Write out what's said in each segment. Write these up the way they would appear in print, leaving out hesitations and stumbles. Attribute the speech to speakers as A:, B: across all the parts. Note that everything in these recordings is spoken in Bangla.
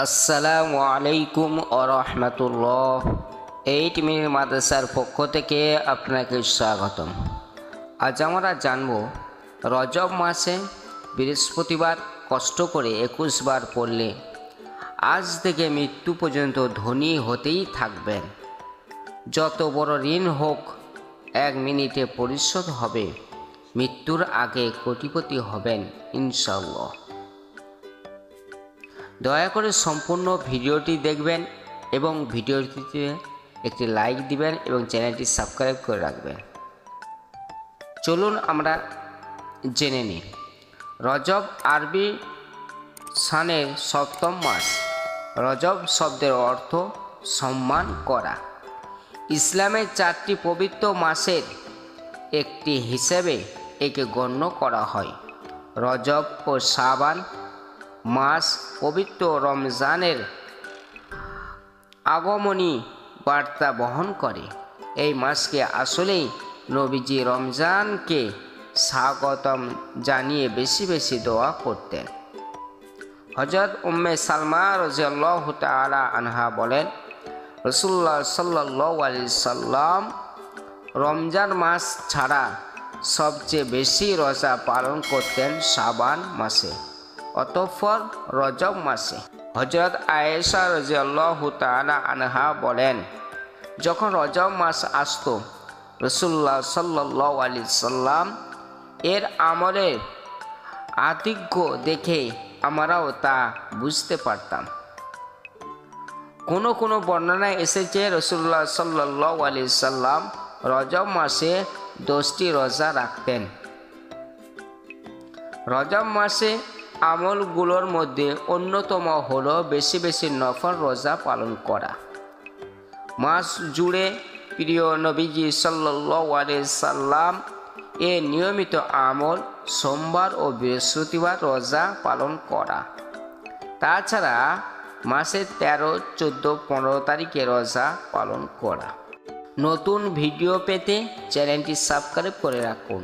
A: আসসালামু আলাইকুম ওয়া রাহমাতুল্লাহ। 8 মিনিট মাদ্রাসার পক্ষ থেকে আপনাকে স্বাগতম। আজ আমরা জানব রজব মাসে বৃহস্পতিবার কষ্ট করে 21 বার পড়লে আজ থেকে মৃত্যু পর্যন্ত ধনী হতেই থাকবেন। যত বড় ঋণ হোক 1 মিনিটে পরিশোধ হবে। মৃত্যুর আগে কোটিপতি হবেন ইনশাআল্লাহ। দয়া করে সম্পূর্ণ ভিডিওটি দেখবেন এবং ভিডিওটিতে একটি লাইক দিবেন এবং চ্যানেলটি সাবস্ক্রাইব করে রাখবেন। চলুন আমরা জেনে নিই। রজব আরবি সানের 7ম মাস। রজব শব্দের অর্থ সম্মান করা। ইসলামের 4টি পবিত্র মাসের একটি হিসেবে একে গণ্য করা হয়। রজব ও শাবান মাস পবিত্র রমজানের আগমনী বার্তা বহন করে। এই মাসকে আসলেই নবীজি রমজানকে স্বাগতম জানিয়ে বেশি বেশি দোয়া করতেন। হযরত উম্মে সালমা রাদিয়াল্লাহু তাআলা আনহা বলেন, রাসূলুল্লাহ সাল্লাল্লাহু আলাইহি সাল্লাম রমজান মাস ছাড়া সবচেয়ে বেশি রোজা পালন করতেন শাবান মাসে, অতঃপর রজব মাসে। হযরত আয়েশা রাদিয়াল্লাহু তাআলা আনহা বলেন, যখন রজব মাস আসতো রাসূলুল্লাহ সাল্লাল্লাহু আলাইহি সাল্লাম এর আমলের আধিক্য দেখে আমরাও তা বুঝতে পারতাম। কোনো কোনো বর্ণনায় এসেছে রাসূলুল্লাহ সাল্লাল্লাহু আলাইহি সাল্লাম রজব মাসে 10টি রোজা রাখতেন। রজব মাসে আমলগুলোর মধ্যে অন্যতম হলো বেশি বেশি নফল রোজা পালন করা। মাস জুড়ে প্রিয় নবীজি সাল্লাল্লাহু আলাইহি সাল্লাম এ নিয়মিত আমল সোমবার ও বৃহস্পতিবার রোজা পালন করা। তাছাড়া মাসের 13, 14, 15 তারিখে রোজা পালন করা। নতুন ভিডিও পেতে চ্যানেলটি সাবস্ক্রাইব করে রাখুন।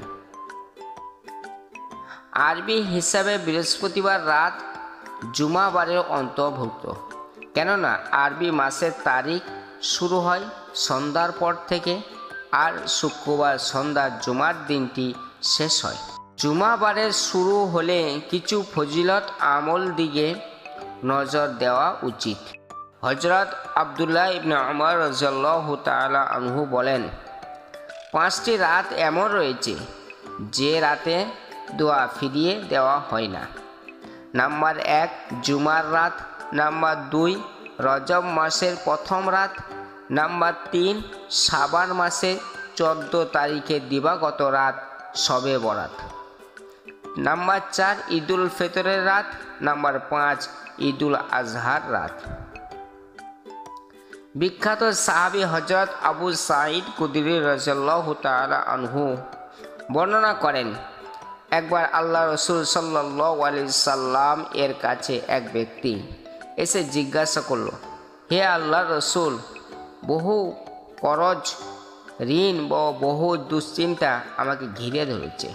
A: আরবি হিসাবে বৃহস্পতিবার রাত জুমাবারের অন্তর্ভুক্ত, কেননা আরবি মাসের তারিখ শুরু হয় সন্ধ্যার পর থেকে আর শুক্রবার সন্ধ্যার জুমার দিনটি শেষ হয়। জুমাবারের শুরু হলে কিছু ফজিলত আমল দিকে নজর দেওয়া উচিত। হযরত আব্দুল্লাহ ইবনে উমর রাদিয়াল্লাহু তাআলা আনহু বলেন, 5টি রাত এমন রয়েছে যে রাতে দোয়া ফিরিয়ে দেওয়া হয় না। নাম্বার 1 জুমার রাত, নাম্বার 2 রজব মাসের প্রথম রাত, নাম্বার 3 শাবান মাসের 14 তারিখে দিবাগত রাত শবে বরাত, নাম্বার 4 ঈদুল ফিতরের রাত, নাম্বার 5 ঈদুল আজহার রাত। বিখ্যাত সাহাবী হযরত আবু সাঈদ খুদরি রাদিয়াল্লাহু তাআলা আনহু বর্ণনা করেন, একবার আল্লাহ রাসূল সাল্লাল্লাহু আলাইহি সাল্লাম এর কাছে এক ব্যক্তি এসে জিজ্ঞাসা করল, হে আল্লাহর রাসূল, বহু করজ, ঋণ ও বহু দুশ্চিন্তা আমাকে ঘিরে ধরেছে।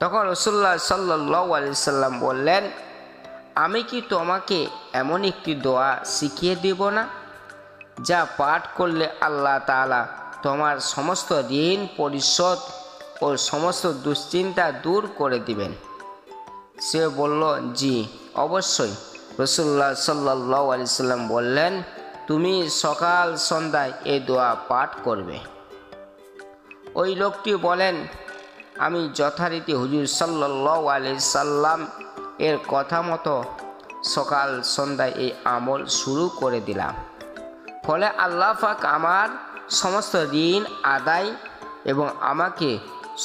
A: তখন রাসূলুল্লাহ সাল্লাল্লাহু আলাইহি সাল্লাম বললেন, আমি কি তোমাকে এমন একটি দোয়া শিখিয়ে দেব না যা পাঠ করলে আল্লাহ তাআলা তোমার সমস্ত ঋণ পরিশোধ ও সমস্ত দুশ্চিন্তা দূর করে দিবেন? সে বলল, জি অবশ্যই। রাসূলুল্লাহ সাল্লাল্লাহু আলাইহি সাল্লাম বললেন, তুমি সকাল সন্ধ্যায় এই দোয়া পাঠ করবে। ওই লোকটি বলেন, আমি যথারীতি হুজুর সাল্লাল্লাহু আলাইহি সাল্লাম এর কথা মতো সকাল সন্ধ্যায় এই আমল শুরু করে দিলাম। ফলে আল্লাহ পাক আমার সমস্ত ঋণ আদায় এবং আমাকে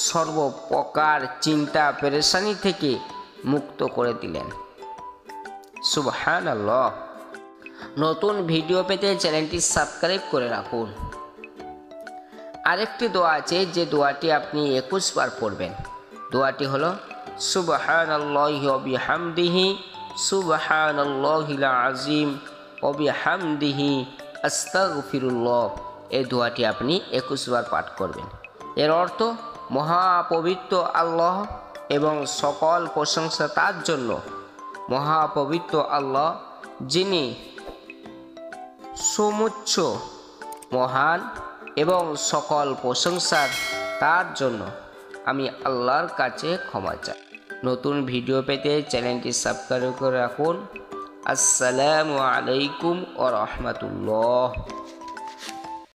A: সর্বপ্রকার চিন্তা পেরেশানি থেকে মুক্ত করে দিলেন। সুবহানাল্লাহ। নতুন ভিডিও পেতে চ্যানেলটি সাবস্ক্রাইব করে রাখুন। আরেকটি দোয়া আছে যে দোয়াটি আপনি 21 বার পড়বেন। দোয়াটি হলো সুবহানাল্লাহি ওয়া বিহামদিহি সুবহানাল্লাহিল আযীম ওয়া বিহামদিহি আস্তাগফিরুল্লাহ। এই দোয়াটি আপনি 21 বার পাঠ করবেন। এর অর্থ, মহাপবিত্র আল্লাহ এবং সকল প্রশংসা তার জন্য। মহাপবিত্র আল্লাহ যিনি সমুচ্চ মহান এবং সকল প্রশংসার তার জন্য আমি আল্লাহর কাছে ক্ষমা চাই। নতুন ভিডিও পেতে চ্যানেলটি সাবস্ক্রাইব করে রাখুন। আসসালামু আলাইকুম ওয়া রাহমাতুল্লাহ।